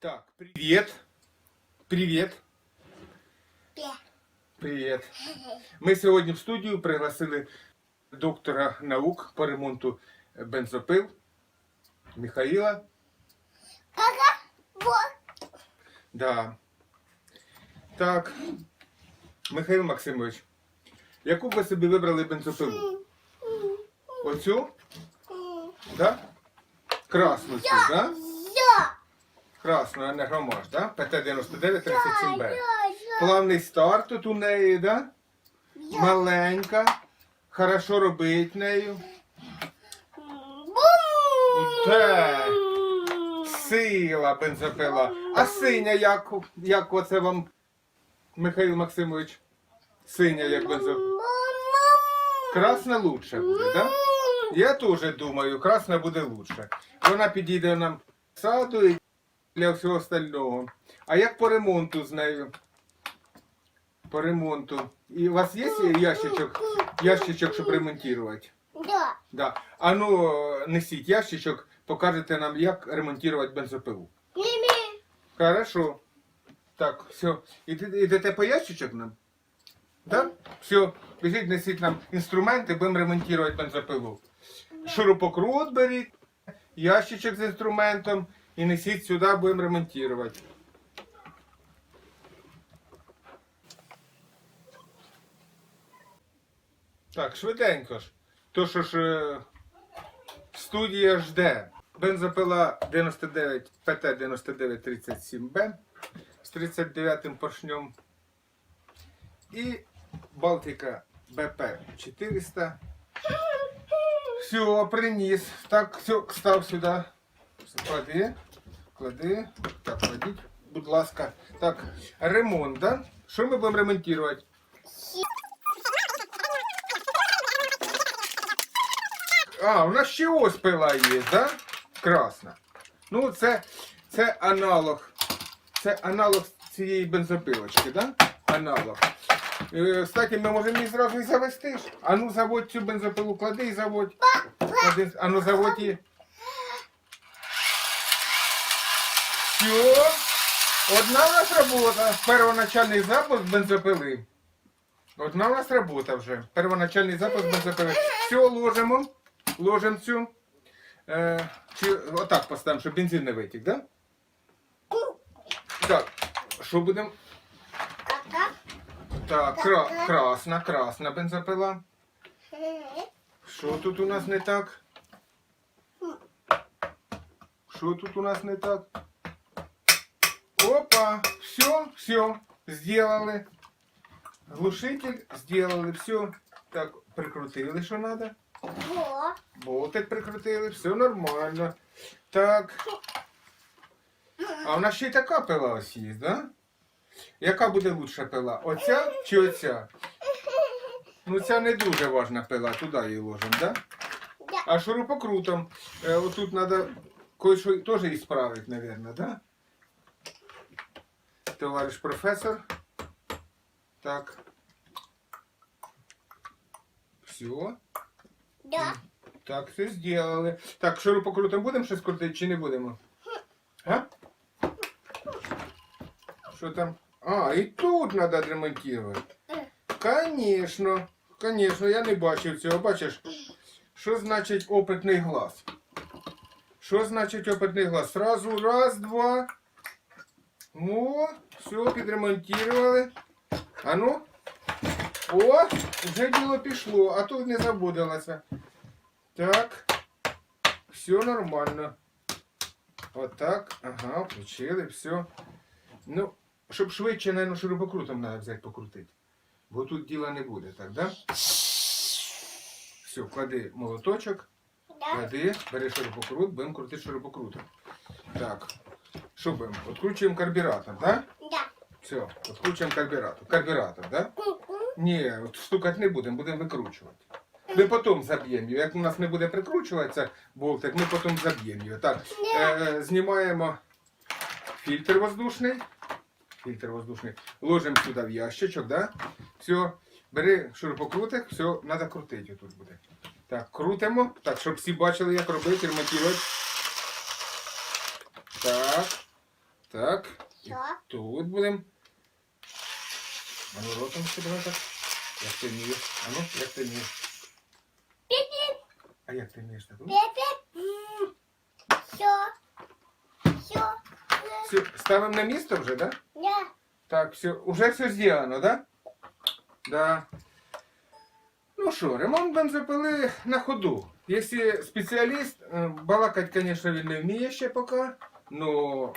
Так, привет. Привет. Пе. Привет. Ми сьогодні в студію пригласили доктора наук по ремонту бензопил Михаїла. Кага. Вот. Да. Так, Михайло Максимович, яку б ви собі вибрали бензопилу? Оцю? Да? Красну цю, да? Я. Красну енергомаш, да? ПТ-99-37Б. Плавний старт тут у неї, да? Маленька. Хорошо робить нею. Те. Сила бензопила. А синя як оце вам, Михайло Максимович? Синя як бензопила. Красна лучше буде, да? Я теж думаю, красна буде лучше. Вона підійде нам в саду і для всього остального. А як по ремонту з нею? По ремонту. І у вас є ящичок, щоб ремонтувати? Да. Да. А ну, несіть ящичок, покажете нам, як ремонтувати бензопилу. Мими. Хорошо. Так, все. Ідете по ящичок нам? Да? Все. Біжіть, несіть нам інструменти, будемо ремонтувати бензопилу. Шурупокрут беріть, ящичок з інструментом і несіть сюди, будемо ремонтувати. Так, швиденько ж. То що ж студія жде. Бензопила 99 ПТ-9937Б з 39-м поршнем. І Балтика БП-400. Все, приніс. Так, все, став сюди. Клади. Так, кладіть, будь ласка. Так, ремонт, да? Що ми будемо ремонтувати? А, у нас ще ось пила є, да? Красна. Ну, це аналог. Це аналог цієї бензопилочки, да? Аналог. Кстати, ми можемо її зразу і завести ж. А ну заводь цю бензопилу, клади і заводь. Клади, а ну заводь її. Все. Одна у нас робота. Первоначальний запуск бензопили. Одна у нас робота вже. Первоначальний запуск бензопили. Все, ложимо. Ложимо цю. Чи отак поставимо, щоб бензин не витік, да? Так, що будемо? Кага. Так, красна бензопила. Що тут у нас не так? Що тут у нас не так? Опа, все, сделали. Глушитель сделали, все. Так, прикрутили, що надо. Во. Болтик прикрутили, все нормально. Так. А у нас ще й така пила ось є, да? Яка буде лучша пила? Оця чи оця? Ну ця не дуже важна пила, туди її ложимо, да? Да. А шурупокрутом. Отут треба кое-що теж ісправити, мабуть, да? Товариш професор. Так. Все. Да. Так, все зробили. Так, шурупокрутом будемо щось крутити чи не будемо? А? Що там? А, і тут треба ремонтувати. Конечно, я не бачив цього. Бачиш, що значить опитний глаз? Що значить опитний глаз? Сразу раз, два. О, все, підремонтували. А ну. О, вже діло пішло, а тут не забудилося. Так, все нормально. Отак, ага, включили, все. Ну, щоб швидше, наверное, шурупокрутом треба взяти покрутити. Бо тут діла не буде, так, да? Все, клади молоточок, Да. клади, бери шурупокрут, будемо крутити шурупокрутом. Так, що будемо? Откручуємо карбюратор, да? Да. Все, откручуємо карбюратор. Карбюратор, да? Ку-ку. Ні, от стукати не будемо викручувати. Ми потім заб'ємо його. Як у нас не буде прикручуватися болтик, ми потім заб'ємо його. Так, знімаємо фільтр воздушний. Ложимо сюди в ящичок, да? Все, бери шурупокрутик, все, треба крутити тут буде. Так, крутимо, так, щоб всі бачили, як робити, ремонтувати. Так, Так. І Все. тут будемо. А ну ротом ще давай так. Як ти вмієш? А ну, як ти вмієш? А як ти вмієш так? Ну, Все. Все. все, ставимо на місце вже, да? Да. Так, все, уже все зроблено, да? Да. Ну що, ремонт бензопили на ходу. Якщо спеціаліст, балакать, звісно, він не вміє ще поки, но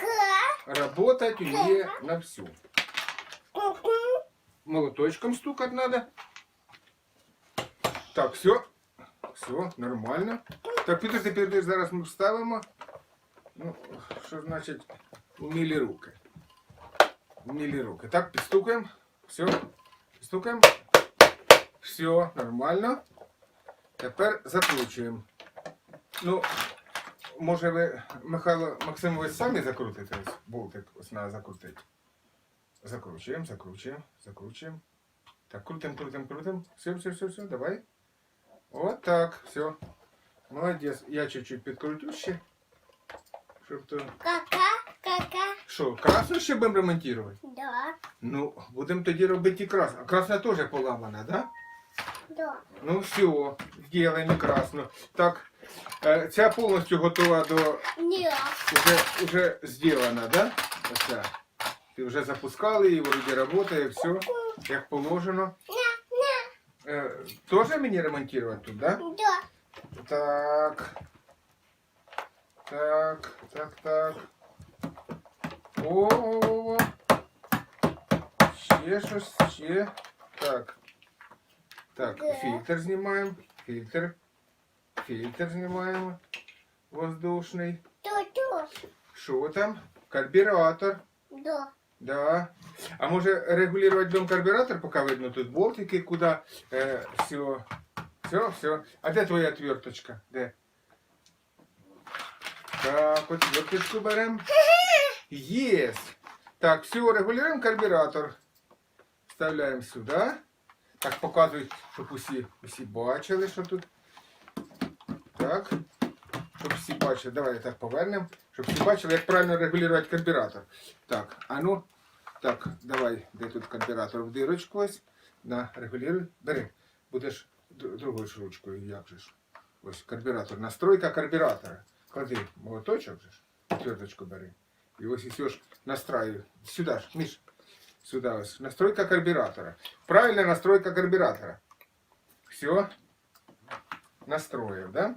работать вміє на всю. Молоточком стукать надо. Так, все. Все, нормально. Так, підожди, зараз ми вставимо. Ну, що значить умілі руки. Умілі руки. Так, підстукаємо. Все. Підстукаємо. Все, нормально. Тепер закручуємо. Ну, може ви, Михайло Максимович, самі закрутите ось болтик, ось треба закрутити. Закручуємо, закручуємо, закручуємо. Так, крутим. Все, давай. Вот так, все. Молодець. Я чуть-чуть підкрутю ще. Щоб то... Кака. Що, красну ще будемо ремонтувати? Да. Ну, будемо тоді робити і красну. А красна теж поламана, да? Да. Ну все, зробимо красну. Так, ця повністю готова до... Не. Уже зроблена, да? Оця. Ти вже запускали її, вроді працює, все, як положено. Тоже мені ремонтувати тут, да? Да. Так. О. Ще щось, ще. Так. Так, Де? фільтр знімаємо. Фільтр знімаємо. Воздушний. Ту-ту. Що там? Карбюратор. Да. Да. А може регулировать дом карбюратор, пока видно тут болтики, куда все. А де твоя отверточка? Де? Так, отверточку берем. Есть. Так, все, регулируем карбюратор. Вставляємо сюди. Так, показують, щоб усі бачили, що тут. Так. Щоб всі бачили. Давай так повернемо. Щоб всі бачили, як правильно регулювати карбюратор. Так, а ну. Так, давай, де тут карбюратор в дирочку ось. На, регулюй. Бери. Будеш другою ж ручкою, як же ж. Ось карбюратор. Настройка карбюратора. Клади молоточок же ж. Твердочку бери. І ось все ж настраю. Сюди ж, Міш. Сюди ось. Настройка карбюратора. Правильна настройка карбюратора. Все. Настроїв, да?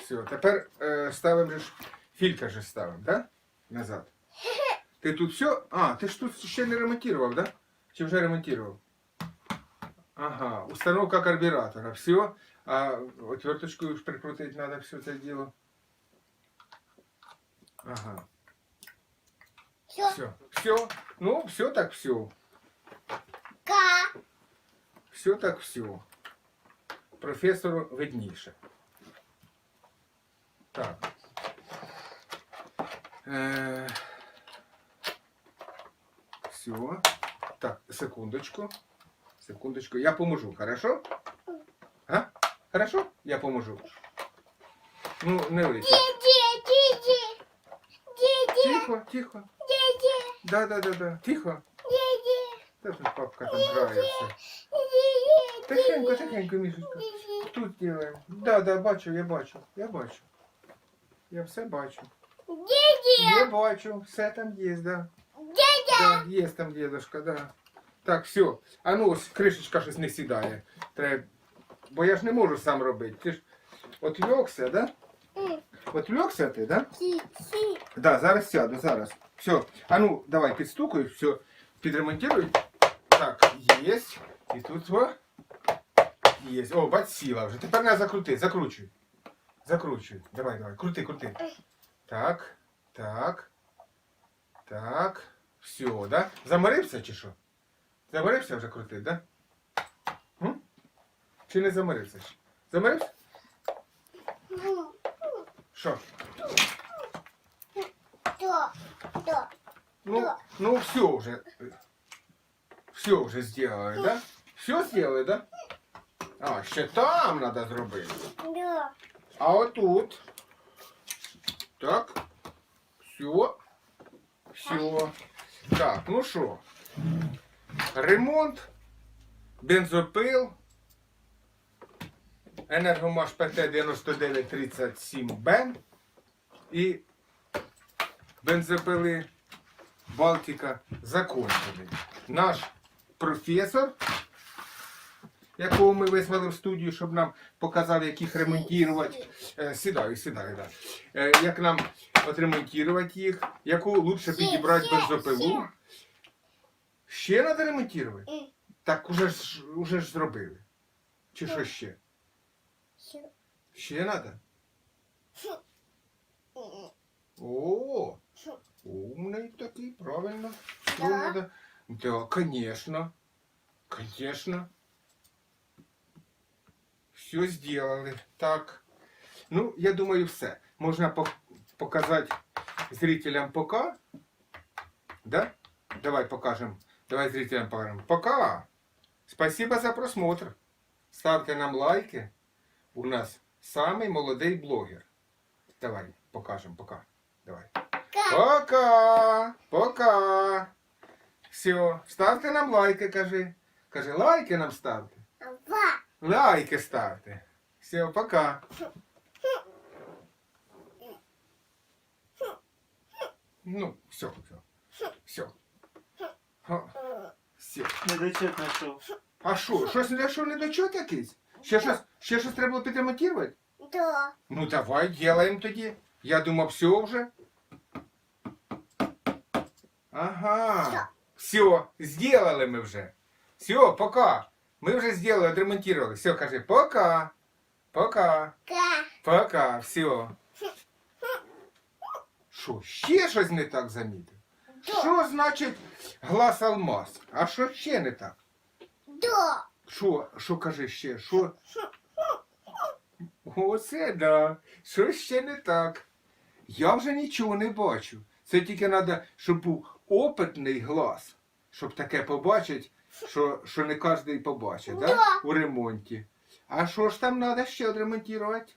Все, тепер ставимо ж, фільтр же ставимо, да? Назад. Ти тут все? А, ти ж тут ще не ремонтував, да? Чи вже ремонтував? Ага, установка карбюратора. Все. А отверточкою ж прикрутити треба все це діло. Ага. Все. Все. Ну, все так все. Ка. Все так все. Професору видніше. Так. Все. Так, секундочку. Секундочку. Я поможу, хорошо? А? Хорошо? Я поможу. Ну, не лише. Диди. Тихо, тихо. Да. Тихо. Та тут папка там грається. Тихенько, Мішечка. Тут делаем. Да, бачу, я бачу. Я все бачу. Я бачу, все там є, да. Да, є там дедушка, да. Так, все. А ну, ось кришечка щось не сідає. Треба... Бо я ж не можу сам робити. Ти ж отвлекся, да? Отвлекся ти, да? Да, зараз сяду, зараз. Все. А ну, давай підстукай, все. Підремонтируй. Так, є. І тут о. Є. О, бач, сіла вже. Тепер треба закрути. Закручуй. Давай. Крути. Так. Все, да? Заморився чи що? Заморився вже крутити, да? М? Чи не заморився? Заморився? Що? Ну, все уже. Все уже сделали, да? Все сделали, да? А, ще там надо зробити. Да. А отут. Так. Все. Все. Так, ну що? Ремонт, бензопил, Енергомаш ПТ-9937Б і бензопили Балтика закончили. Наш професор, якого ми визвали в студію, щоб нам показав, як їх ремонтувати. Сідаю, да. Як нам отремонтувати їх, яку лучше підібрати бензопилу. Ще треба ремонтувати? Так уже ж зробили. Чи що ще? Ще треба? О, умний такий, правильно. Що надо? Да, конечно. Конечно. Все сделали. Так. Ну, я думаю, все. Можна показати зрителям пока. Да? Давай покажем. Давай зрителям покажем. Пока. Спасибо за просмотр. Ставте нам лайки. У нас самый молодой блогер. Давай, покажем, пока. Давай. Пока. Пока. Все. Ставте нам лайки, кажи. Кажи, лайки нам ставте. Лайки ставте. Все, пока. Ну, все. Все. Все. Недочет знайшов. А що? Що недочет якийсь? Ще щось треба було підремонтувати? Да. Ну давай, делаем тоді. Я думав, все вже. Ага. Все, сделали ми вже. Все, пока. Ми вже сделали, отремонтировали. Все, кажи, пока. Пока. Пока, все. Що, ще щось не так замітив? Що значить глаз алмаз? А що ще не так? Да. Що кажи ще? Що? Оце да. Що ще не так? Я вже нічого не бачу. Це тільки треба, щоб був опитний глаз, щоб таке побачити, що не кожен побачить, да? Да. У ремонті. А що ж там треба ще відремонтувати?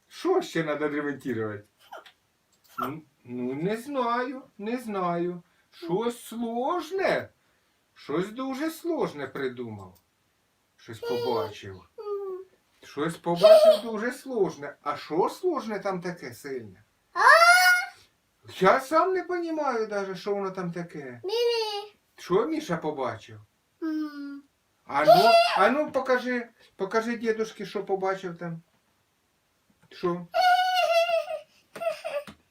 Що ще треба відремонтувати? Ну, не знаю. Щось сложне. Щось дуже сложне придумав. Щось побачив. Щось побачив дуже сложне. А що сложне там таке сильне? Я сам не розумію навіть, що воно там таке. Що Міша побачив? А ну покажи дідушки, що побачив там. Що?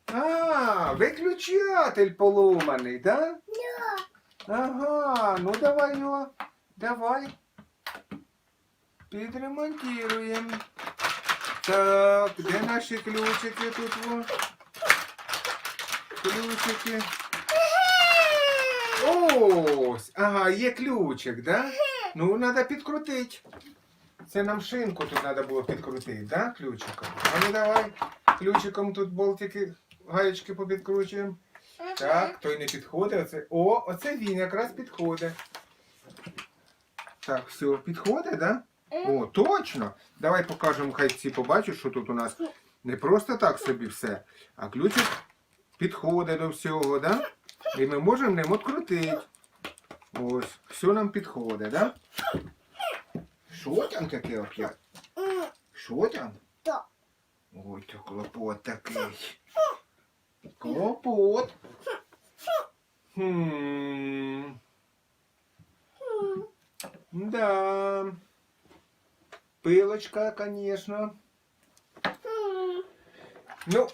А, виключатель поломаний, да? Ага, ну давай його, давай. Підремонтуємо. Так, де наші ключики тут? Во? Ключики. Ось, ага, є ключик, да? Ну, треба підкрутити. Це нам шинку тут треба було підкрутити, да, ключиком? А ну давай, ключиком тут болтики, гаєчки попідкручуємо. Так, той не підходить. Оце він якраз підходить. Так, все, підходить, да? О, точно! Давай покажемо, хай всі побачать, що тут у нас не просто так собі все, а ключик підходить до всього, да? І ми можемо ним відкрутити. Ось, все нам підходить, да? Що там таке опять? Що там? Да. Ой, то клопот такий. Клопот. Да. Пилочка, конечно. Ну,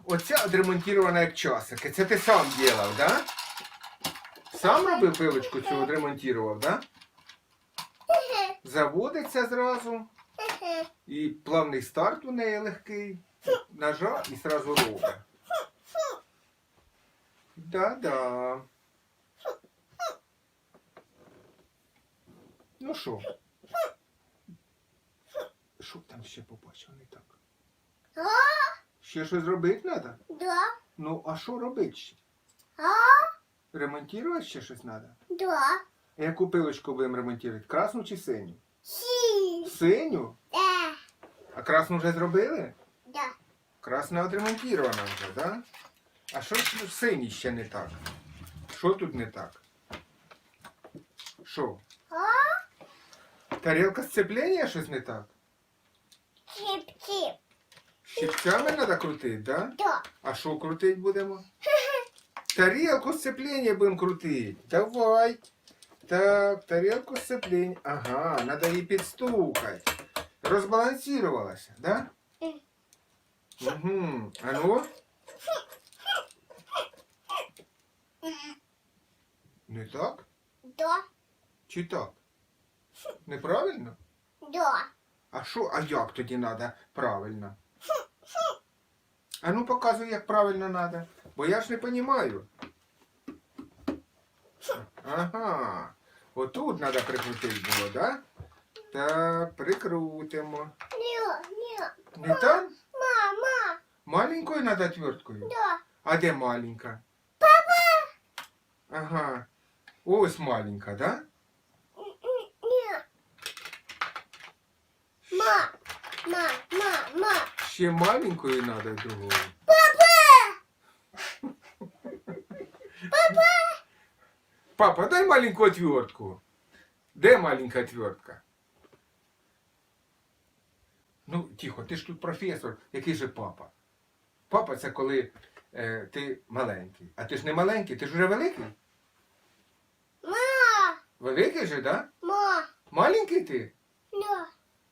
оця відремонтована як часики. Це ти сам робив, да? Сам робив пилочку цю, відремонтував, да? Заводиться зразу. І плавний старт у неї легкий. Нажав і зразу робить. Да-да. Ну що? Що там ще побачив не так? Ще щось робити треба? Да. Ну, а що робити ще? А? Ремонтувати ще щось треба? Да. Яку пилочку будемо ремонтувати? Красну чи синю? Си. Синю? Да. А красну вже зробили? Да. Красна отремонтирована вже, да? А що ж синій ще не так? Що тут не так? Що? Тарілка сцеплення щось не так? Чіп-чіп. Щипцями треба крутити, да? Да. А що крутити будемо? Тарілку сцеплення будемо крутити. Давай. Так, тарілку сцеплення. Ага, треба її підстукати. Розбалансувалася, да? Угу. А ну? Не так? Да. Чи так? Неправильно? Да. А що, а як тоді треба правильно? А ну показуй, як правильно треба. Бо я ж не розумію. Ага. Отут треба прикрутити було, да? Так, прикрутимо. Ні. Не там? Мама. Маленькою треба твердкою? Да. А де маленька? Папа! Ага. Ось маленька, да? Ні. Ма. Ще маленькою треба другою. Папа, дай маленькую отвертку. Де маленька отвертка? Ну, тихо, ти ж тут професор. Який же папа? Папа це коли ти маленький. А ти ж не маленький, ти ж вже великий? Ма. Великий же, да? Ма. Маленький ти? Да.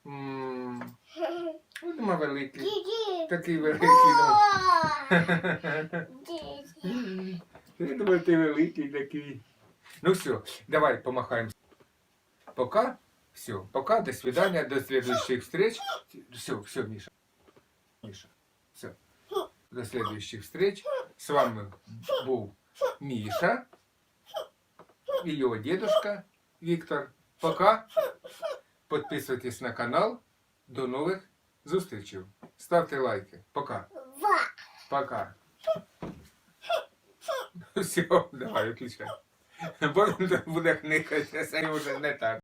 Ну, нема великий. Діді. Такий великий. Ну. Діді. Я думаю, ти великий такий. Ну все, давай помахаем. Пока. Все, пока, до свидания, до следующих встреч. Все, Миша. Все. До следующих встреч. С вами был Миша и его дедушка Виктор. Пока. Подписывайтесь на канал. До новых зустрічей. Ставте лайки. Пока. Ва. Пока. Все, давай, выключай. Бо він буде кникати, це вже не так.